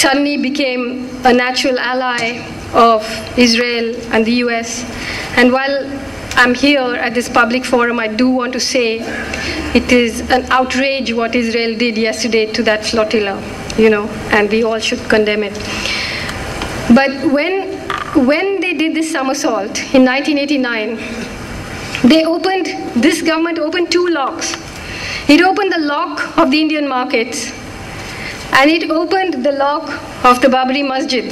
suddenly became a natural ally of Israel and the US. And while I'm here at this public forum, I do want to say it is an outrage what Israel did yesterday to that flotilla, and we all should condemn it. But when they did this somersault in 1989, this government opened two locks. It opened the lock of the Indian markets, and it opened the lock of the Babri Masjid.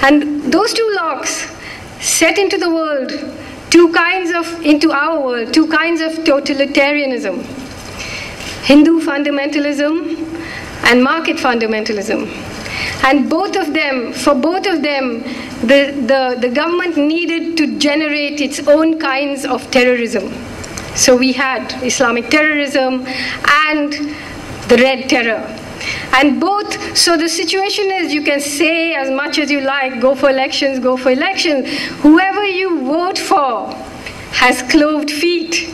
And those two locks set into the world into our world, two kinds of totalitarianism: Hindu fundamentalism and market fundamentalism. And for both of them, the government needed to generate its own kinds of terrorism. So we had Islamic terrorism and the Red Terror. And so the situation is, you can say as much as you like, go for elections, go for elections. Whoever you vote for has cloved feet.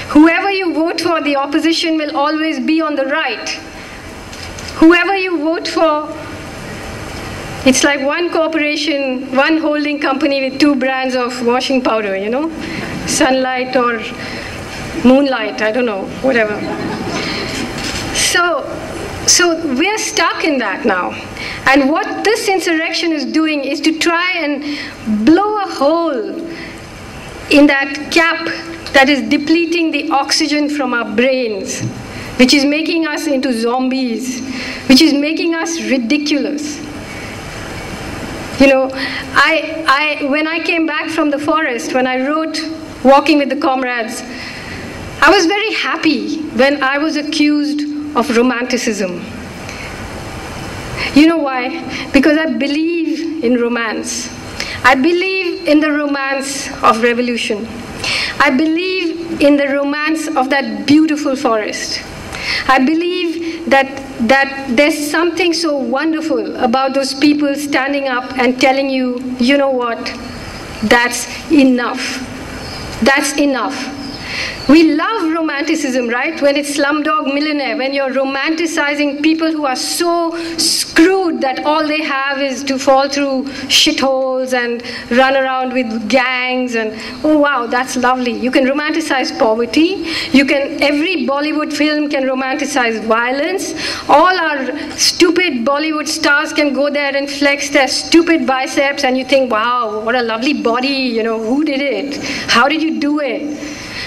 Whoever you vote for, the opposition will always be on the right. Whoever you vote for, it's like one corporation, one holding company with two brands of washing powder, Sunlight or Moonlight, I don't know, whatever. So we're stuck in that now. And what this insurrection is doing is to try and blow a hole in that cap that is depleting the oxygen from our brains, which is making us into zombies, which is making us ridiculous. When I came back from the forest, when I wrote Walking with the Comrades, I was very happy when I was accused of romanticism. You know why? Because I believe in romance. I believe in the romance of revolution. I believe in the romance of that beautiful forest. I believe that there's something so wonderful about those people standing up and telling you, you know what, that's enough. That's enough. We love romanticism, right? When it's Slumdog Millionaire, when you're romanticizing people who are so screwed that all they have is to fall through shitholes and run around with gangs, and oh wow, that's lovely. You can romanticize poverty. Every Bollywood film can romanticize violence. All our stupid Bollywood stars can go there and flex their stupid biceps, and you think, wow, what a lovely body, who did it? How did you do it?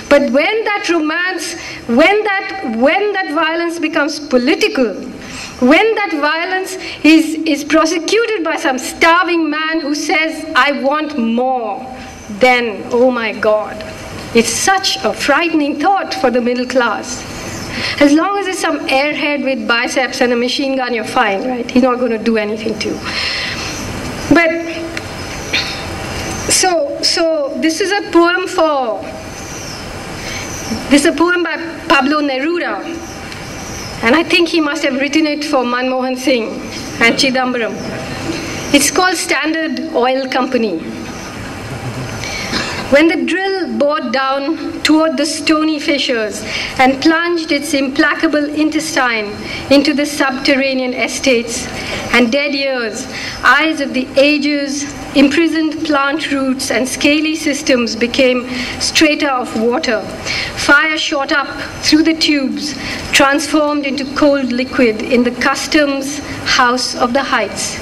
But when that romance, when that violence becomes political, when that violence is prosecuted by some starving man who says, I want more, then, oh my God, it's such a frightening thought for the middle class. As long as it's some airhead with biceps and a machine gun, you're fine, right? He's not going to do anything to you. But, so this is a poem by Pablo Neruda, and I think he must have written it for Manmohan Singh and Chidambaram. It's called Standard Oil Company. When the drill bored down toward the stony fissures and plunged its implacable intestine into the subterranean estates and dead years, eyes of the ages, imprisoned plant roots and scaly systems became strata of water. Fire shot up through the tubes, transformed into cold liquid in the customs house of the heights.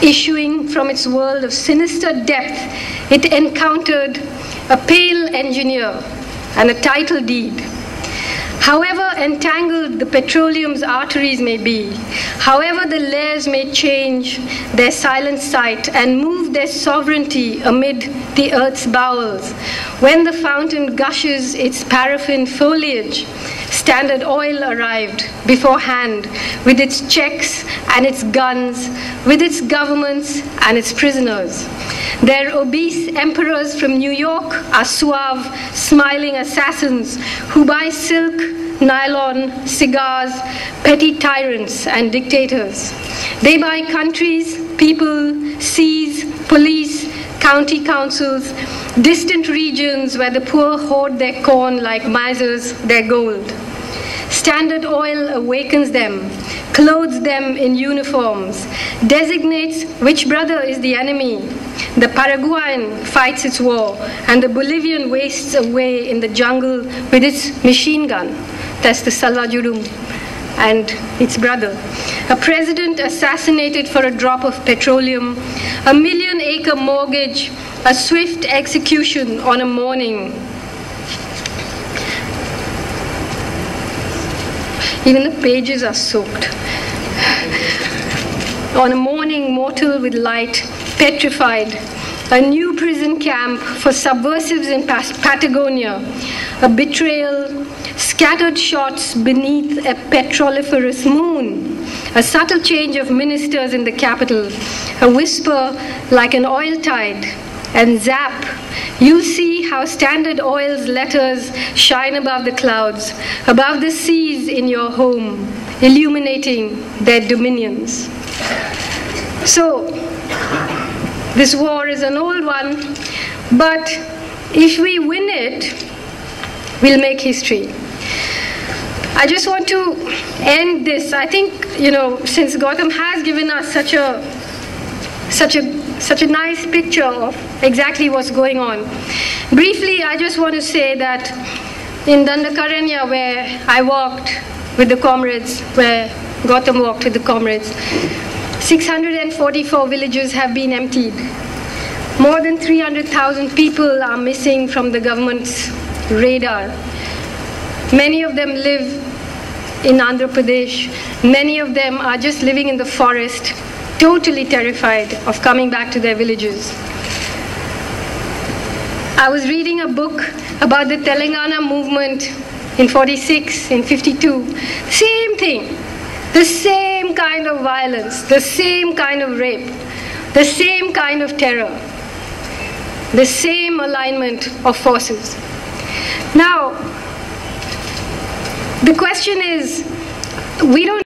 Issuing from its world of sinister depth, it encountered a pale engineer and a title deed. However entangled the petroleum's arteries may be, however the layers may change their silent sight and move their sovereignty amid the earth's bowels, when the fountain gushes its paraffin foliage, Standard Oil arrived beforehand with its checks and its guns, with its governments and its prisoners. Their obese emperors from New York are suave, smiling assassins who buy silk, nylon, cigars, petty tyrants and dictators. They buy countries, people, seas, police, county councils, distant regions where the poor hoard their corn like misers their gold. Standard Oil awakens them, clothes them in uniforms, designates which brother is the enemy. The Paraguayan fights its war, and the Bolivian wastes away in the jungle with its machine gun. That's the Salvajurum and its brother. A president assassinated for a drop of petroleum, a 1 million-acre mortgage, a swift execution on a morning. Even the pages are soaked. On a morning mortal with light, petrified, a new prison camp for subversives in Patagonia, a betrayal, scattered shots beneath a petroliferous moon, a subtle change of ministers in the capital, a whisper like an oil tide, and zap, you'll see how Standard Oil's letters shine above the clouds, above the seas in your home, illuminating their dominions. So, this war is an old one, but if we win it, we'll make history. I just want to end this. I think, since Gautam has given us such a nice picture of exactly what's going on. Briefly, I just want to say that in Dandakaranya, where I walked with the comrades, where Gautam walked with the comrades, 644 villages have been emptied. More than 300,000 people are missing from the government's radar. Many of them live in Andhra Pradesh. Many of them are just living in the forest, totally terrified of coming back to their villages. I was reading a book about the Telangana movement in 46, in 52. Same thing. The same kind of violence, the same kind of rape, the same kind of terror, the same alignment of forces. Now, the question is, we don't